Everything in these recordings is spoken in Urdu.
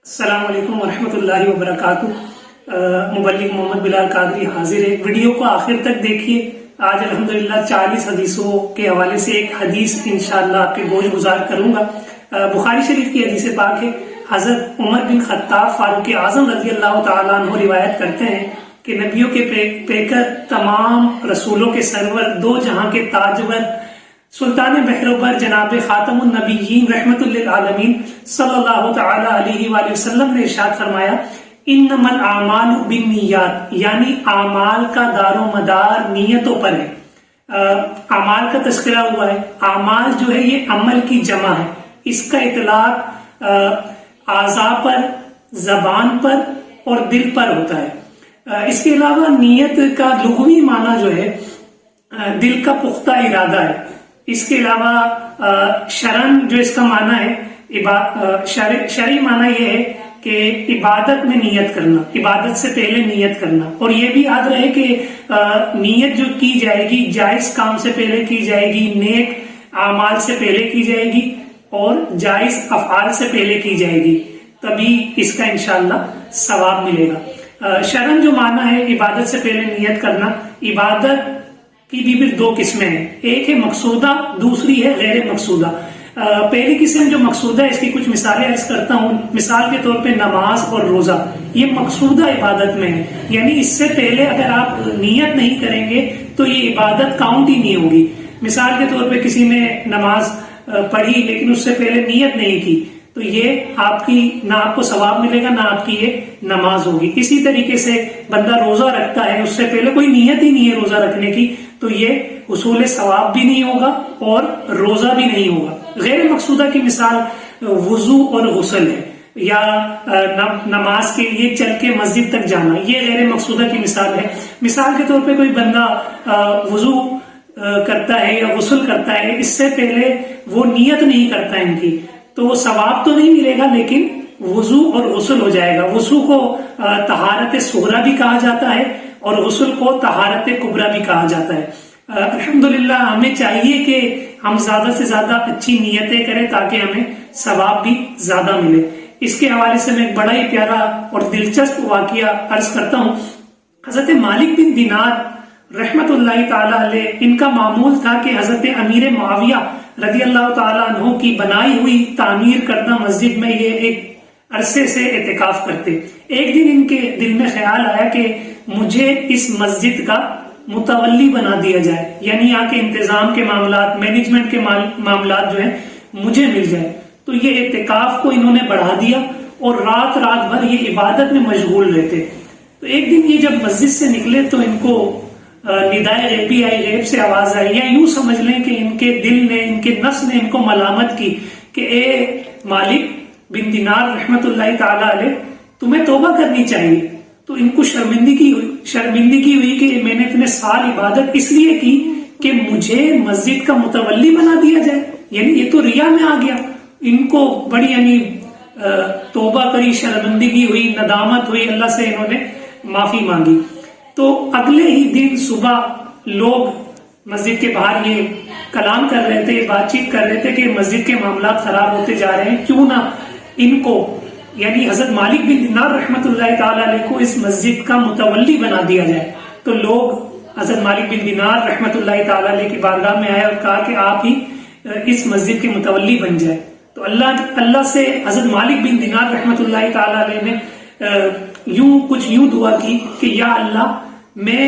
السلام علیکم ورحمۃ اللہ وبرکاتہ۔ مبلغ محمد بلال قادری حاضر ہے۔ ویڈیو کو آخر تک دیکھیے۔ آج الحمدللہ 40 حدیثوں کے حوالے سے ایک حدیث انشاءاللہ آپ کے گوش گزار کروں گا۔ بخاری شریف کی حدیث پاک ہے۔ حضرت عمر بن خطاب فاروق اعظم رضی اللہ تعالیٰ عنہ روایت کرتے ہیں کہ نبیوں کے پیکر، تمام رسولوں کے سرور، دو جہاں کے تاجور، سلطان بحر جناب خاتم النبیین رحمت للعالمین صلی اللہ تعالی علیہ وآلہ وسلم نے ارشاد فرمایا، انما الاعمال بالنیات، یعنی اعمال کا دار و مدار نیتوں پر ہے۔ اعمال کا تذکرہ ہوا ہے۔ اعمال جو ہے یہ عمل کی جمع ہے۔ اس کا اطلاق اعضاء پر، زبان پر اور دل پر ہوتا ہے۔ اس کے علاوہ نیت کا لغوی معنی جو ہے دل کا پختہ ارادہ ہے۔ اس کے علاوہ شرن جو اس کا معنی ہے، شرعی معنی یہ ہے کہ عبادت میں نیت کرنا، عبادت سے پہلے نیت کرنا۔ اور یہ بھی یاد رہے کہ نیت جو کی جائے گی جائز کام سے پہلے کی جائے گی، نیک اعمال سے پہلے کی جائے گی اور جائز افعال سے پہلے کی جائے گی، تبھی اس کا انشاءاللہ ثواب ملے گا۔ شرن جو معنی ہے عبادت سے پہلے نیت کرنا، عبادت کی بھی پھر دو قسمیں ہیں، ایک ہے مقصودہ، دوسری ہے غیر مقصودہ۔ پہلی قسم جو مقصودہ ہے اس کی کچھ مثالیں عرض کرتا ہوں۔ مثال کے طور پہ نماز اور روزہ، یہ مقصودہ عبادت میں ہے، یعنی اس سے پہلے اگر آپ نیت نہیں کریں گے تو یہ عبادت کاؤنٹ ہی نہیں ہوگی۔ مثال کے طور پہ کسی نے نماز پڑھی لیکن اس سے پہلے نیت نہیں کی تو یہ آپ کی نہ آپ کو ثواب ملے گا نہ آپ کی یہ نماز ہوگی۔ اسی طریقے سے بندہ روزہ رکھتا ہے، اس سے پہلے کوئی نیت ہی نہیں ہے روزہ رکھنے کی تو یہ حصول ثواب بھی نہیں ہوگا اور روزہ بھی نہیں ہوگا۔ غیر مقصودہ کی مثال وضو اور غسل ہے، یا نماز کے لیے چل کے مسجد تک جانا، یہ غیر مقصودہ کی مثال ہے۔ مثال کے طور پہ کوئی بندہ وضو کرتا ہے یا غسل کرتا ہے، اس سے پہلے وہ نیت نہیں کرتا ان کی تو وہ ثواب تو نہیں ملے گا لیکن وضو اور غسل ہو جائے گا۔ وضو کو طہارت صغریٰ بھی کہا جاتا ہے اور غسل کو طہارت کبریٰ بھی کہا جاتا ہے۔ الحمدللہ ہمیں چاہیے کہ ہم زیادہ سے زیادہ اچھی نیتیں کریں تاکہ ہمیں ثواب بھی زیادہ ملے۔ اس کے حوالے سے میں ایک بڑا ہی پیارا اور دلچسپ واقعہ عرض کرتا ہوں۔ حضرت مالک بن دینار رحمت اللہ تعالی علیہ، ان کا معمول تھا کہ حضرت امیر معاویہ رضی اللہ تعالیٰ عنہ کی بنائی ہوئی تعمیر کردہ مسجد میں یہ ایک عرصے سے اعتکاف کرتے۔ ایک دن ان کے دل میں خیال آیا کہ مجھے اس مسجد کا متولی بنا دیا جائے، یعنی یہاں کے انتظام کے معاملات، مینجمنٹ کے معاملات جو ہیں مجھے مل جائے۔ تو یہ اعتکاف کو انہوں نے بڑھا دیا اور رات بھر یہ عبادت میں مشغول رہتے۔ تو ایک دن یہ جب مسجد سے نکلے تو ان کو ندائے غیبی آئی، غیب سے آواز آئی، یا یوں سمجھ لیں کہ ان کے دل نے، ان کے نفس نے ان کو ملامت کی کہ اے مالک بن دینار رحمت اللہ تعالی علیہ، تمہیں توبہ کرنی چاہیے۔ تو ان کو شرمندگی ہوئی کہ میں نے اتنے سال عبادت اس لیے کی کہ مجھے مسجد کا متولی بنا دیا جائے، یعنی یہ تو ریا میں آ گیا۔ ان کو بڑی توبہ کری، شرمندگی ہوئی، ندامت ہوئی، اللہ سے انہوں نے معافی مانگی۔ تو اگلے ہی دن صبح لوگ مسجد کے باہر یہ کلام کر رہے تھے، بات چیت کر رہے تھے کہ مسجد کے معاملات خراب ہوتے جا رہے ہیں، کیوں نہ ان کو، یعنی حضرت مالک بن دینار رحمت اللہ تعالی علیہ کو اس مسجد کا متولی بنا دیا جائے۔ تو لوگ حضرت مالک بن دینار رحمت اللہ تعالی علیہ کی بارگاہ میں آئے اور کہا کہ آپ ہی اس مسجد کے متولی بن جائے۔ تو اللہ سے حضرت مالک بن دینار رحمت اللہ تعالی علیہ نے یوں دعا کی کہ یا اللہ، میں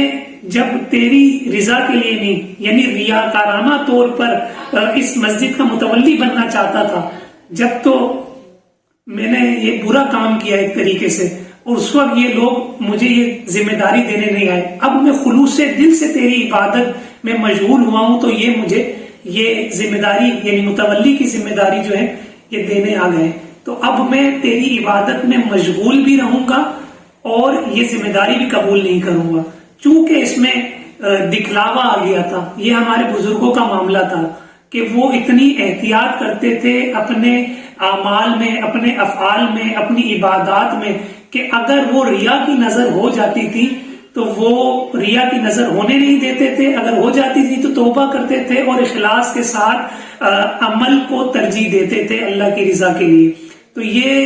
جب تیری رضا کے لیے نہیں، یعنی ریاکارانہ طور پر اس مسجد کا متولی بننا چاہتا تھا، جب تو میں نے یہ برا کام کیا ایک طریقے سے، اور اس وقت یہ لوگ مجھے یہ ذمہ داری دینے نہیں آئے، اب میں خلوص دل سے تیری عبادت میں مشغول ہوا ہوں تو یہ مجھے یہ ذمہ داری، یعنی متولی کی ذمہ داری جو ہے یہ دینے آ گئے۔ تو اب میں تیری عبادت میں مشغول بھی رہوں گا اور یہ ذمہ داری بھی قبول نہیں کروں گا۔ چونکہ اس میں دکھلاوا آ گیا تھا، یہ ہمارے بزرگوں کا معاملہ تھا کہ وہ اتنی احتیاط کرتے تھے اپنے اعمال میں، اپنے افعال میں، اپنی عبادات میں، کہ اگر وہ ریا کی نظر ہو جاتی تھی تو وہ ریا کی نظر ہونے نہیں دیتے تھے، اگر ہو جاتی تھی تو توبہ کرتے تھے اور اخلاص کے ساتھ عمل کو ترجیح دیتے تھے اللہ کی رضا کے لیے۔ تو یہ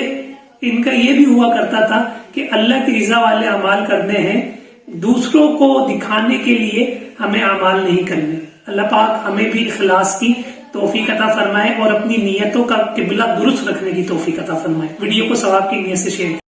ان کا یہ بھی ہوا کرتا تھا کہ اللہ کی رضا والے اعمال کرنے ہیں، دوسروں کو دکھانے کے لیے ہمیں اعمال نہیں کرنے۔ اللہ پاک ہمیں بھی اخلاص کی توفیق عطا فرمائے اور اپنی نیتوں کا قبلہ درست رکھنے کی توفیق عطا فرمائے۔ ویڈیو کو ثواب کی نیت سے شیئر